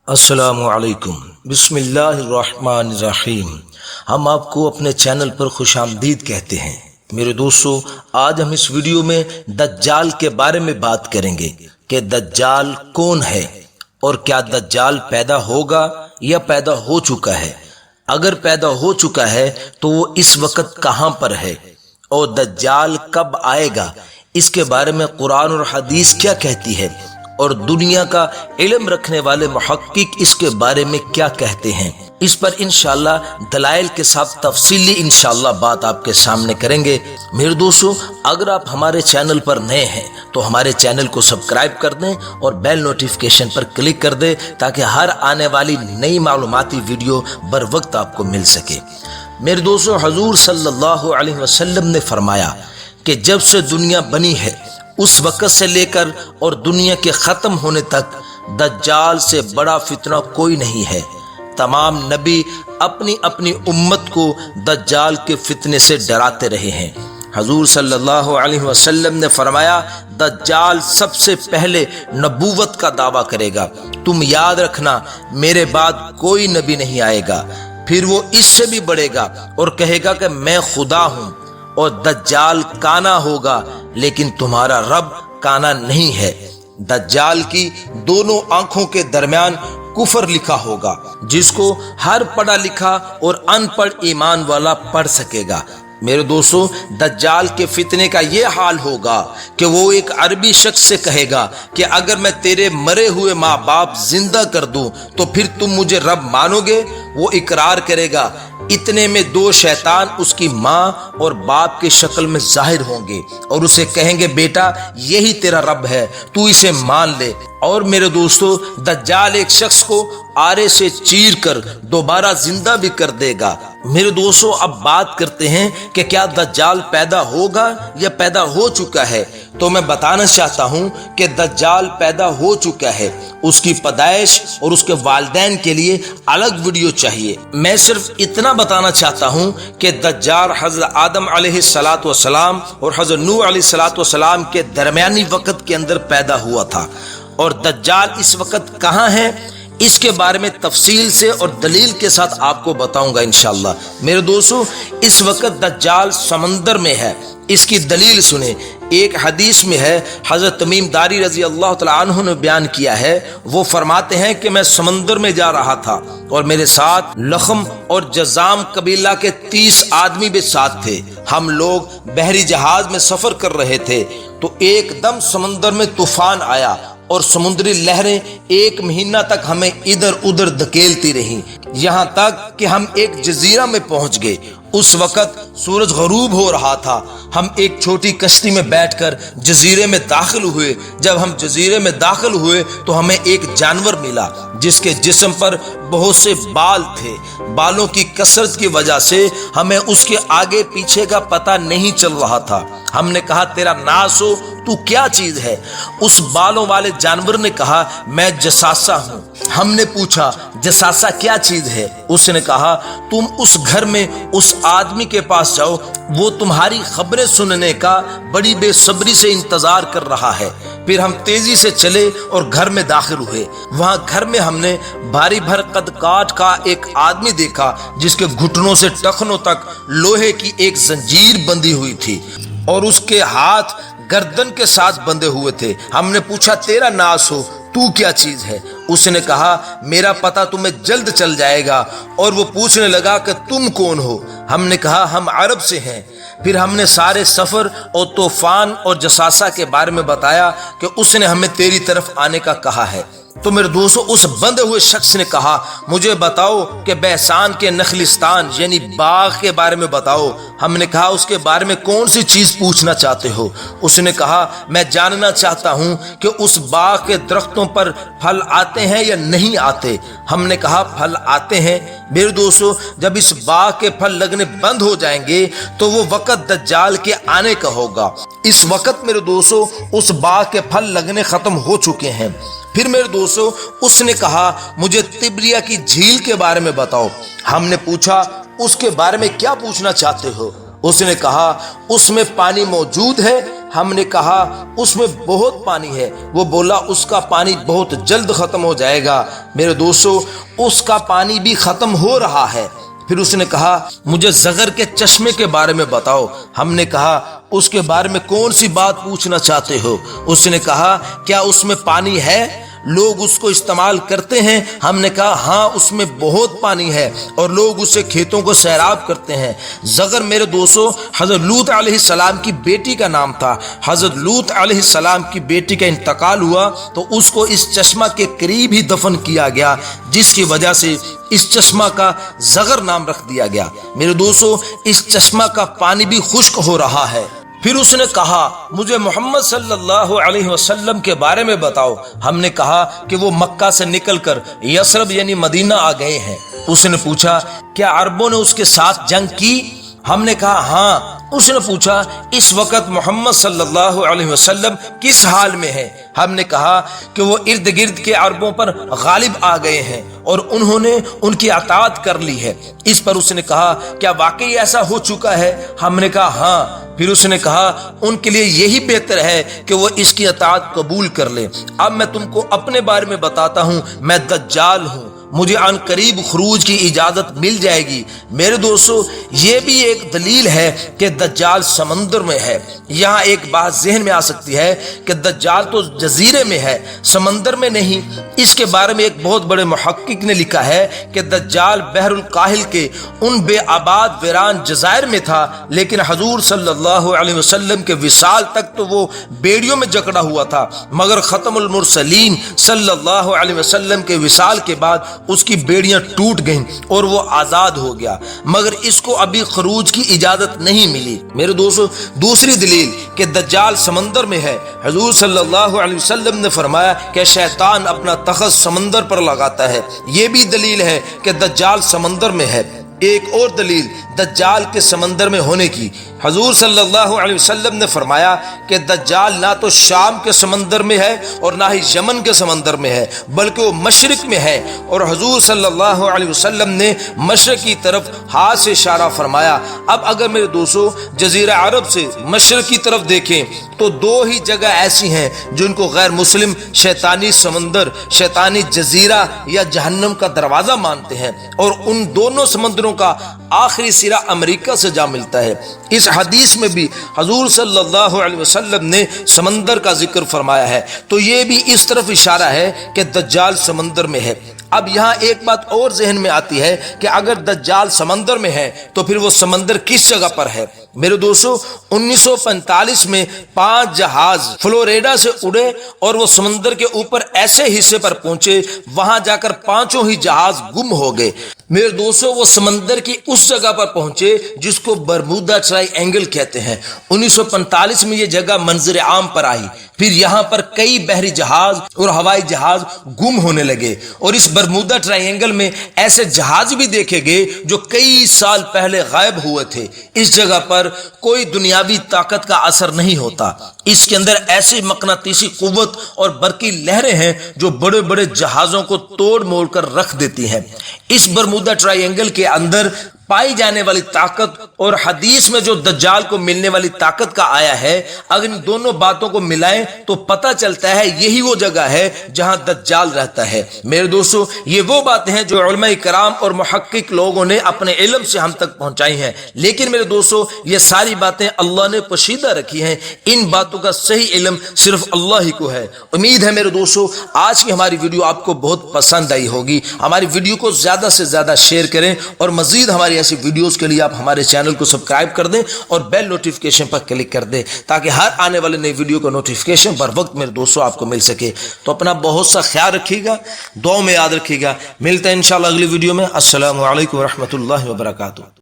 السلام علیکم، بسم اللہ الرحمن الرحیم۔ ہم آپ کو اپنے چینل پر خوش آمدید کہتے ہیں۔ میرے دوستو، آج ہم اس ویڈیو میں دجال کے بارے میں بات کریں گے کہ دجال کون ہے اور کیا دجال پیدا ہوگا یا پیدا ہو چکا ہے۔ اگر پیدا ہو چکا ہے تو وہ اس وقت کہاں پر ہے اور دجال کب آئے گا، اس کے بارے میں قرآن اور حدیث کیا کہتی ہے اور دنیا کا علم رکھنے والے محقق اس کے بارے میں کیا کہتے ہیں، اس پر انشاءاللہ دلائل کے ساتھ تفصیلی انشاءاللہ بات آپ کے سامنے کریں گے۔ میرے دوستو، اگر آپ ہمارے چینل پر نئے ہیں تو ہمارے چینل کو سبسکرائب کر دیں اور بیل نوٹیفیکیشن پر کلک کر دیں تاکہ ہر آنے والی نئی معلوماتی ویڈیو بر وقت آپ کو مل سکے۔ میرے دوستو، حضور صلی اللہ علیہ وسلم نے فرمایا کہ جب سے دنیا بنی ہے اس وقت سے لے کر اور دنیا کے ختم ہونے تک دجال سے بڑا فتنہ کوئی نہیں ہے۔ تمام نبی اپنی اپنی امت کو دجال کے فتنے سے ڈراتے رہے ہیں۔ حضور صلی اللہ علیہ وسلم نے فرمایا، دجال سب سے پہلے نبوت کا دعویٰ کرے گا۔ تم یاد رکھنا، میرے بعد کوئی نبی نہیں آئے گا۔ پھر وہ اس سے بھی بڑھے گا اور کہے گا کہ میں خدا ہوں، اور دجال کانا ہوگا لیکن تمہارا رب کانا نہیں ہے۔ دجال کی دونوں آنکھوں کے درمیان کفر لکھا ہوگا، جس کو ہر پڑھا لکھا اور ان پڑھ ایمان والا پڑھ سکے گا۔ میرے دوستو، دجال کے فتنے کا یہ حال ہوگا کہ وہ ایک عربی شخص سے کہے گا کہ اگر میں تیرے مرے ہوئے ماں باپ زندہ کر دوں تو پھر تم مجھے رب مانو گے؟ وہ اقرار کرے گا۔ اتنے میں دو شیطان اس کی ماں اور باپ کی شکل میں ظاہر ہوں گے اور اسے کہیں گے، بیٹا یہی تیرا رب ہے، تو اسے مان لے۔ اور میرے دوستو، دجال ایک شخص کو آرے سے چیر کر دوبارہ زندہ بھی کر دے گا۔ میرے دوستو، اب بات کرتے ہیں کہ کیا دجال پیدا ہوگا یا پیدا ہو چکا ہے۔ تو میں بتانا چاہتا ہوں کہ دجال پیدا ہو چکا ہے۔ اس کی پیدائش اور اس کے والدین کے لیے الگ ویڈیو چاہیے۔ میں صرف اتنا بتانا چاہتا ہوں کہ دجال حضرت آدم علیہ السلام اور حضرت نوح علیہ السلام کے درمیانی وقت کے اندر پیدا ہوا تھا، اور دجال اس وقت کہاں ہے اس کے بارے میں تفصیل سے اور دلیل کے ساتھ آپ کو بتاؤں گا انشاءاللہ۔ میرے دوستو، اس وقت دجال سمندر میں ہے۔ اس کی دلیل سنیں۔ ایک حدیث میں ہے، حضرت تمیم داری رضی اللہ تعالیٰ عنہ نے بیان کیا ہے، وہ فرماتے ہیں کہ میں سمندر میں جا رہا تھا اور میرے ساتھ لخم اور جزام قبیلہ کے 30 آدمی بھی ساتھ تھے۔ ہم لوگ بحری جہاز میں سفر کر رہے تھے تو ایک دم سمندر میں طوفان آیا اور سمندری لہریں 1 مہینہ تک ہمیں ادھر ادھر دھکیلتی رہیں، یہاں تک کہ ہم ایک جزیرہ میں پہنچ گئے۔ اس وقت سورج غروب ہو رہا تھا۔ ہم ایک چھوٹی کشتی میں بیٹھ کر جزیرے میں داخل ہوئے۔ جب ہم جزیرے میں داخل ہوئے تو ہمیں ایک جانور ملا جس کے جسم پر بہت سے بال تھے۔ بالوں کی کثرت کی وجہ سے ہمیں اس کے آگے پیچھے کا پتہ نہیں چل رہا تھا۔ ہم نے کہا، تیرا ناس ہو، تو کیا چیز ہے؟ اس بالوں والے جانور نے کہا، میں جساسہ ہوں۔ ہم نے پوچھا، جساسہ کیا چیز ہے؟ اس نے کہا، تم اس گھر میں اس آدمی کے پاس جاؤ، وہ تمہاری خبریں سننے کا بڑی بے صبری سے انتظار کر رہا ہے۔ پھر ہم تیزی سے چلے اور گھر میں داخل ہوئے۔ وہاں گھر میں ہم نے بھاری بھر قد کاٹ کا ایک آدمی دیکھا جس کے گھٹنوں سے ٹخنوں تک لوہے کی ایک زنجیر بندھی ہوئی تھی اور اس کے ہاتھ گردن کے ساتھ بندھے ہوئے تھے۔ ہم نے پوچھا، تیرا ناس ہو، تو کیا چیز ہے؟ اس نے کہا، میرا پتہ تمہیں جلد چل جائے گا۔ اور وہ پوچھنے لگا کہ تم کون ہو؟ ہم نے کہا، ہم عرب سے ہیں۔ پھر ہم نے سارے سفر اور طوفان اور جساسہ کے بارے میں بتایا کہ اس نے ہمیں تیری طرف آنے کا کہا ہے۔ تو میرے دوستو، اس بندے ہوئے شخص نے کہا، مجھے بتاؤ کہ بہسان کے نخلستان یعنی باغ کے بارے میں بتاؤ۔ ہم نے کہا، اس کے بارے میں کون سی چیز پوچھنا چاہتے ہو؟ اس نے کہا، میں جاننا چاہتا ہوں کہ اس باغ کے درختوں پر پھل آتے ہیں یا نہیں آتے۔ ہم نے کہا، پھل آتے ہیں۔ میرے دوستو، جب اس باغ کے پھل لگنے بند ہو جائیں گے تو وہ وقت دجال کے آنے کا ہوگا۔ اس وقت میرے دوستو، اس باغ کے پھل لگنے ختم ہو چکے ہیں۔ پھر میرے دوستو، اس نے کہا، مجھے تبریہ کی جھیل کے بارے میں بتاؤ۔ ہم نے پوچھا، اس کے بارے میں کیا پوچھنا چاہتے ہو؟ اس نے کہا، اس میں پانی موجود ہے؟ ہم نے کہا اس میں بہت پانی ہے۔ وہ بولا اس کا پانی بہت جلد ختم ہو جائے گا۔ میرے دوستو، اس کا پانی بھی ختم ہو رہا ہے۔ پھر اس نے کہا مجھے زغر کے چشمے کے بارے میں بتاؤ۔ ہم نے کہا اس کے بارے میں کون سی بات پوچھنا چاہتے ہو؟ اس نے کہا کیا اس میں پانی ہے؟ لوگ اس کو استعمال کرتے ہیں؟ ہم نے کہا ہاں اس میں بہت پانی ہے اور لوگ اسے کھیتوں کو سیراب کرتے ہیں۔ زغر میرے دوستو حضرت لوط علیہ السلام کی بیٹی کا نام تھا۔ حضرت لوط علیہ السلام کی بیٹی کا انتقال ہوا تو اس کو اس چشمہ کے قریب ہی دفن کیا گیا، جس کی وجہ سے اس چشمہ کا زغر نام رکھ دیا گیا۔ میرے دوستو، اس چشمہ کا پانی بھی خشک ہو رہا ہے۔ پھر اس نے کہا مجھے محمد صلی اللہ علیہ وسلم کے بارے میں بتاؤ۔ ہم نے کہا کہ وہ مکہ سے نکل کر یثرب یعنی مدینہ آ گئے ہیں۔ اس نے پوچھا کیا عربوں نے اس کے ساتھ جنگ کی؟ ہم نے کہا ہاں۔ اس نے پوچھا اس وقت محمد صلی اللہ علیہ وسلم کس حال میں ہے؟ ہم نے کہا کہ وہ ارد گرد کے عربوں پر غالب آ گئے ہیں اور انہوں نے ان کی اطاعت کر لی ہے۔ اس پر اس نے کہا کیا واقعی ایسا ہو چکا ہے؟ ہم نے کہا ہاں۔ پھر اس نے کہا ان کے لیے یہی بہتر ہے کہ وہ اس کی اطاعت قبول کر لیں۔ اب میں تم کو اپنے بارے میں بتاتا ہوں، میں دجال ہوں، مجھے عن قریب خروج کی اجازت مل جائے گی۔ میرے دوستو، یہ بھی ایک دلیل ہے کہ دجال سمندر میں ہے۔ یہاں ایک بات ذہن میں آ سکتی ہے کہ دجال تو جزیرے میں ہے، سمندر میں نہیں۔ اس کے بارے میں ایک بہت بڑے محقق نے لکھا ہے کہ دجال بحر الکاہل کے ان بے آباد ویران جزائر میں تھا، لیکن حضور صلی اللہ علیہ وسلم کے وصال تک تو وہ بیڑیوں میں جکڑا ہوا تھا، مگر ختم المرسلین صلی اللہ علیہ وسلم کے وصال کے بعد اس کی بیڑیاں ٹوٹ گئیں اور وہ آزاد ہو گیا، مگر اس کو ابھی خروج کی اجازت نہیں ملی۔ میرے دوستو، دوسری دلیل کہ دجال سمندر میں ہے، حضور صلی اللہ علیہ وسلم نے فرمایا کہ شیطان اپنا تخت سمندر پر لگاتا ہے۔ یہ بھی دلیل ہے کہ دجال سمندر میں ہے۔ ایک اور دلیل دجال کے سمندر میں ہونے کی، حضور صلی اللہ علیہ وسلم نے فرمایا کہ دجال نہ تو شام کے سمندر میں ہے اور نہ ہی یمن کے سمندر میں ہے، بلکہ وہ مشرق میں ہے، اور حضور صلی اللہ علیہ وسلم نے مشرق کی طرف ہاتھ سے اشارہ فرمایا۔ اب اگر میرے دوستو جزیرہ عرب سے مشرق کی طرف دیکھیں تو دو ہی جگہ ایسی ہیں جن کو غیر مسلم شیطانی سمندر، شیطانی جزیرہ یا جہنم کا دروازہ مانتے ہیں، اور ان دونوں سمندروں کا آخری سرا امریکہ سے جا ملتا ہے۔ اس حدیث میں بھی حضور صلی اللہ علیہ وسلم نے سمندر کا ذکر فرمایا ہے، تو یہ بھی اس طرف اشارہ ہے کہ دجال سمندر میں ہے۔ اب یہاں ایک بات اور ذہن میں آتی ہے کہ اگر دجال سمندر میں ہے تو پھر وہ سمندر کس جگہ پر ہے؟ میرے دوستو، 1945 میں 5 جہاز فلوریڈا سے اڑے اور وہ سمندر کے اوپر ایسے حصے پر پہنچے، وہاں جا کر 5 ہی جہاز گم ہو گئے۔ میرے دوستو، وہ سمندر کی اس جگہ پر پہنچے جس کو برمودا ٹرائی اینگل کہتے ہیں۔ 1945 میں یہ جگہ منظر عام پر آئی، پھر یہاں پر کئی بحری جہاز اور ہوائی جہاز گم ہونے لگے، اور اس برمودا ٹرائی اینگل میں ایسے جہاز بھی دیکھے گئے جو کئی سال پہلے غائب ہوئے تھے۔ اس جگہ پر کوئی دنیاوی طاقت کا اثر نہیں ہوتا، اس کے اندر ایسی مقناطیسی قوت اور برقی لہریں ہیں جو بڑے بڑے جہازوں کو توڑ موڑ کر رکھ دیتی ہیں۔ اس برمودا ٹرائی اینگل کے اندر پائی جانے والی طاقت اور حدیث میں جو دجال کو ملنے والی طاقت کا آیا ہے، اگر ان دونوں باتوں کو ملائیں تو پتہ چلتا ہے یہی وہ جگہ ہے جہاں دجال رہتا ہے۔ میرے دوستو، یہ وہ باتیں ہیں جو علماء کرام اور محقق لوگوں نے اپنے علم سے ہم تک پہنچائی ہیں، لیکن میرے دوستو یہ ساری باتیں اللہ نے پوشیدہ رکھی ہیں، ان باتوں کا صحیح علم صرف اللہ ہی کو ہے۔ امید ہے میرے دوستو آج کی ہماری ویڈیو آپ کو بہت پسند آئی ہوگی۔ ہماری ویڈیو کو زیادہ سے زیادہ شیئر کریں، اور مزید ہماری ایسی ویڈیوز کے لیے آپ ہمارے چینل کو سبسکرائب کر دیں اور بیل نوٹیفیکیشن پر کلک کر دیں تاکہ ہر آنے والے نئی ویڈیو کا نوٹیفیکیشن پر وقت میرے دوستوں آپ کو مل سکے۔ تو اپنا بہت سا خیال رکھیے گا، دعاؤں میں یاد رکھیے گا۔ ملتے ہیں انشاءاللہ اگلی ویڈیو میں۔ السلام علیکم ورحمۃ اللہ وبرکاتہ۔